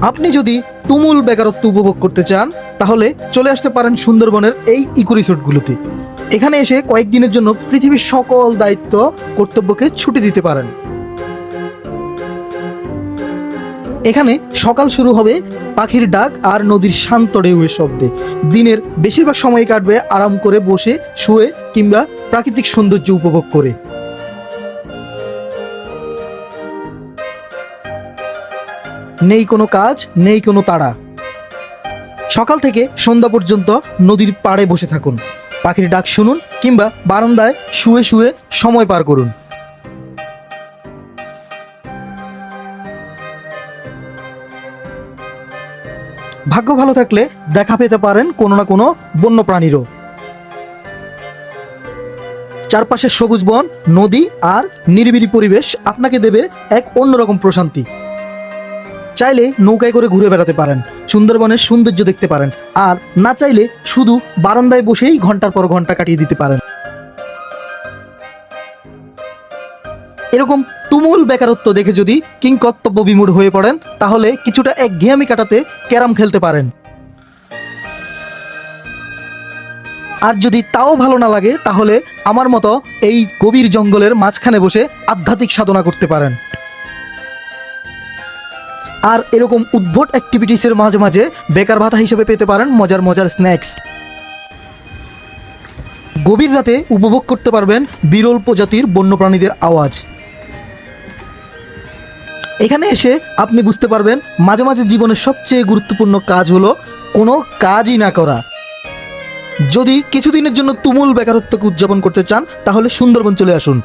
আপনি যদি তুমুল বেকারত্ব উপভোগ করতে চান তাহলে চলে আসতে পারেন সুন্দরবনের এই ইকো রিসোর্টগুলোতে। এখানে এসে কয়েকদিনের জন্য পৃথিবীর সকল দায়িত্ব কর্তব্যকে ছুটি দিতে পারেন। এখানে সকাল শুরু হবে পাখির ডাক আর নদীর শান্ত ঢেউয়ের শব্দে। দিনের বেশিরভাগ সময় কাটবে আরাম করে বসে শুয়ে কিংবা প্রাকৃতিক সৌন্দর্য উপভোগ করে। নেই কোনো কাজ, নেই কোনো তাড়া। সকাল থেকে সন্ধ্যা পর্যন্ত নদীর পাড়ে বসে থাকুন, পাখির ডাক শুনুন কিংবা বারান্দায় শুয়ে শুয়ে সময় পার করুন। ভাগ্য ভালো থাকলে দেখা পেতে পারেন কোনো না কোনো বন্য প্রাণীরও। চারপাশে সবুজ বন, নদী আর নিরিবিলি পরিবেশ আপনাকে দেবে এক অন্যরকম প্রশান্তি। চাইলে নৌকায় করে ঘুরে বেড়াতে পারেন, সুন্দরবনের সৌন্দর্য দেখতে পারেন, আর না চাইলে শুধু বারান্দায় বসেই ঘন্টার পর ঘন্টা কাটিয়ে দিতে পারেন। এরকম তুমুল বেকারত্ব দেখে যদি কিংকর্তব্য বিমূঢ় হয়ে পড়েন তাহলে কিছুটা একঘেয়েমি কাটাতে ক্যারাম খেলতে পারেন। আর যদি তাও ভালো না লাগে তাহলে আমার মতো এই গভীর জঙ্গলের মাঝখানে বসে আধ্যাত্মিক সাধনা করতে পারেন। আর এরকম উদ্ভট অ্যাক্টিভিটিসের মাঝে মাঝে বেকার ভাতা হিসেবে পেতে পারেন মজার মজার স্ন্যাক্স। গভীর রাতে উপভোগ করতে পারবেন বিরল প্রজাতির বন্যপ্রাণীদের আওয়াজ। এখানে এসে আপনি বুঝতে পারবেন মাঝে মাঝে জীবনের সবচেয়ে গুরুত্বপূর্ণ কাজ হলো কোনো কাজই না করা। যদি কিছুদিনের জন্য তুমুল বেকারত্বকে উদযাপন করতে চান তাহলে সুন্দরবন চলে আসুন।